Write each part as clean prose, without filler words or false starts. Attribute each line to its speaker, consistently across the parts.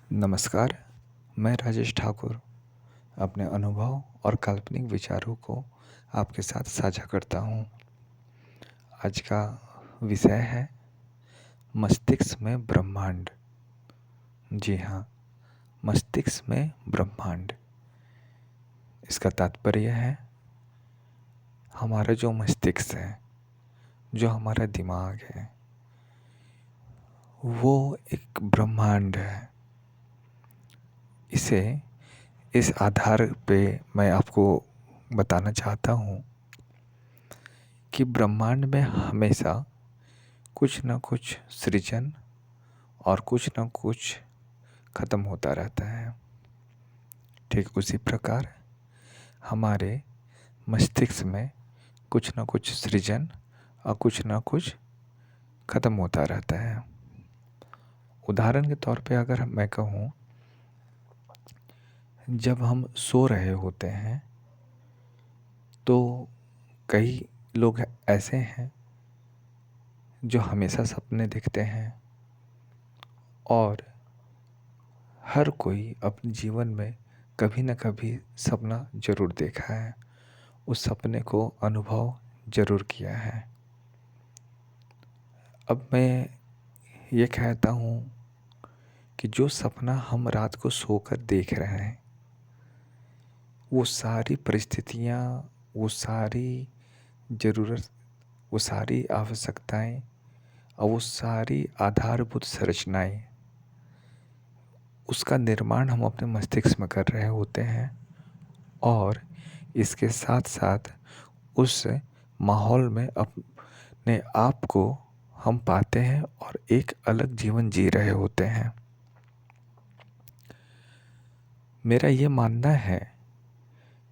Speaker 1: नमस्कार, मैं राजेश ठाकुर अपने अनुभव और काल्पनिक विचारों को आपके साथ साझा करता हूँ। आज का विषय है मस्तिष्क में ब्रह्मांड। जी हाँ, मस्तिष्क में ब्रह्मांड। इसका तात्पर्य है हमारा जो मस्तिष्क है, जो हमारा दिमाग है, वो एक ब्रह्मांड है। इस आधार पे मैं आपको बताना चाहता हूँ कि ब्रह्मांड में हमेशा कुछ न कुछ सृजन और कुछ न कुछ ख़त्म होता रहता है। ठीक उसी प्रकार हमारे मस्तिष्क में कुछ न कुछ सृजन और कुछ न कुछ ख़त्म होता रहता है। उदाहरण के तौर पे अगर मैं कहूँ, जब हम सो रहे होते हैं तो कई लोग ऐसे हैं जो हमेशा सपने देखते हैं और हर कोई अपने जीवन में कभी न कभी सपना ज़रूर देखा है, उस सपने को अनुभव ज़रूर किया है। अब मैं ये कहता हूँ कि जो सपना हम रात को सोकर देख रहे हैं, वो सारी परिस्थितियाँ, वो सारी ज़रूरत, वो सारी आवश्यकताएं और वो सारी आधारभूत संरचनाएं, उसका निर्माण हम अपने मस्तिष्क में कर रहे होते हैं और इसके साथ साथ उस माहौल में अपने आप को हम पाते हैं और एक अलग जीवन जी रहे होते हैं। मेरा ये मानना है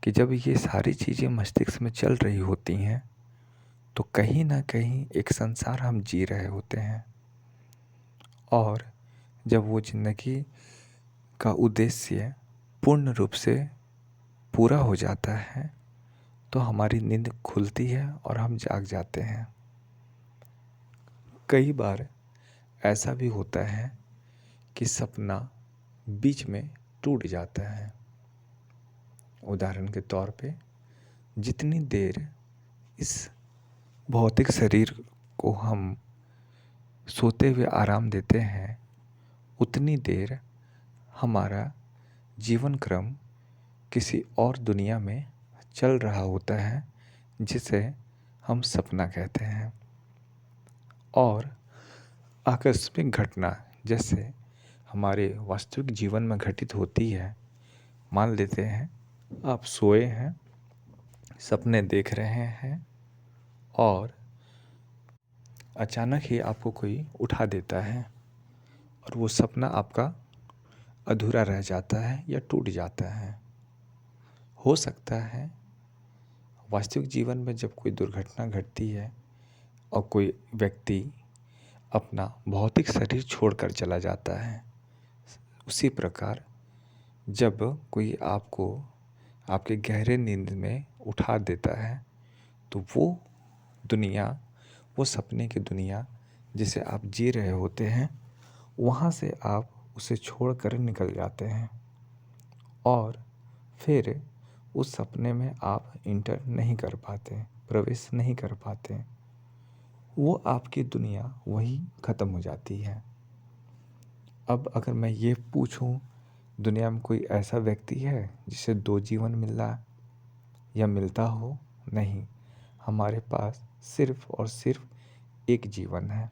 Speaker 1: कि जब ये सारी चीज़ें मस्तिष्क में चल रही होती हैं तो कहीं ना कहीं एक संसार हम जी रहे होते हैं और जब वो ज़िंदगी का उद्देश्य पूर्ण रूप से पूरा हो जाता है तो हमारी नींद खुलती है और हम जाग जाते हैं। कई बार ऐसा भी होता है कि सपना बीच में टूट जाता है। उदाहरण के तौर पे, जितनी देर इस भौतिक शरीर को हम सोते हुए आराम देते हैं, उतनी देर हमारा जीवन क्रम किसी और दुनिया में चल रहा होता है, जिसे हम सपना कहते हैं। और आकस्मिक घटना जैसे हमारे वास्तविक जीवन में घटित होती है, मान लेते हैं आप सोए हैं, सपने देख रहे हैं और अचानक ही आपको कोई उठा देता है और वो सपना आपका अधूरा रह जाता है या टूट जाता है। हो सकता है वास्तविक जीवन में जब कोई दुर्घटना घटती है और कोई व्यक्ति अपना भौतिक शरीर छोड़कर चला जाता है, उसी प्रकार जब कोई आपको आपके गहरे नींद में उठा देता है तो वो दुनिया, वो सपने की दुनिया जिसे आप जी रहे होते हैं, वहाँ से आप उसे छोड़कर निकल जाते हैं और फिर उस सपने में आप इंटर नहीं कर पाते, प्रवेश नहीं कर पाते। वो आपकी दुनिया वहीं ख़त्म हो जाती है। अब अगर मैं ये पूछूं, दुनिया में कोई ऐसा व्यक्ति है जिसे दो जीवन मिल रहा या मिलता हो? नहीं, हमारे पास सिर्फ और सिर्फ एक जीवन है।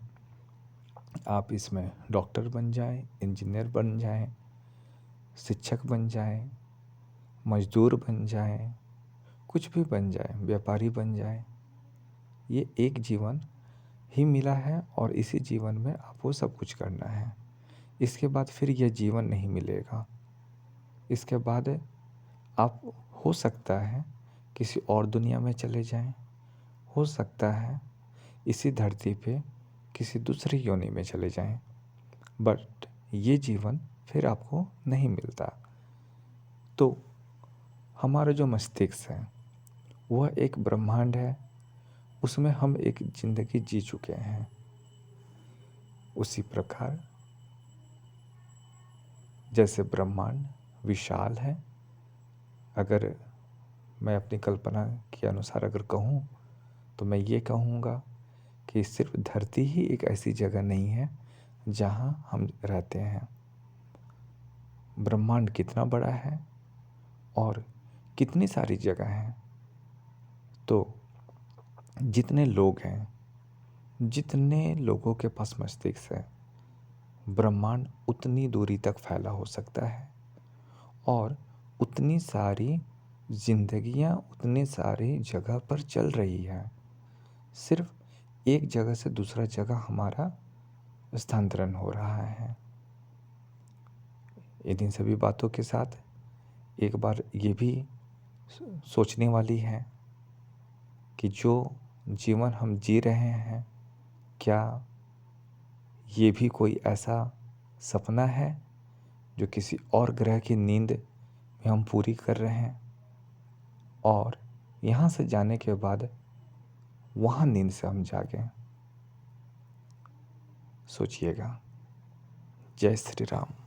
Speaker 1: आप इसमें डॉक्टर बन जाएं, इंजीनियर बन जाएं, शिक्षक बन जाएं, मजदूर बन जाएं, कुछ भी बन जाएं, व्यापारी बन जाएं, ये एक जीवन ही मिला है और इसी जीवन में आपको सब कुछ करना है। इसके बाद फिर यह जीवन नहीं मिलेगा। इसके बाद आप, हो सकता है किसी और दुनिया में चले जाएं, हो सकता है इसी धरती पे किसी दूसरी योनि में चले जाएं, बट ये जीवन फिर आपको नहीं मिलता। तो हमारा जो मस्तिष्क है वह एक ब्रह्मांड है, उसमें हम एक ज़िंदगी जी चुके हैं। उसी प्रकार जैसे ब्रह्मांड विशाल है, अगर मैं अपनी कल्पना के अनुसार अगर कहूँ तो मैं ये कहूँगा कि सिर्फ धरती ही एक ऐसी जगह नहीं है जहाँ हम रहते हैं। ब्रह्मांड कितना बड़ा है और कितनी सारी जगह हैं। तो जितने लोग हैं, जितने लोगों के पास मस्तिष्क है, ब्रह्मांड उतनी दूरी तक फैला हो सकता है और उतनी सारी जिंदगियां उतनी सारी जगह पर चल रही है। सिर्फ एक जगह से दूसरा जगह हमारा स्थानांतरण हो रहा है। इन सभी बातों के साथ एक बार ये भी सोचने वाली है कि जो जीवन हम जी रहे हैं, क्या ये भी कोई ऐसा सपना है जो किसी और ग्रह की नींद में हम पूरी कर रहे हैं और यहाँ से जाने के बाद वहाँ नींद से हम जागें। सोचिएगा। जय श्री राम।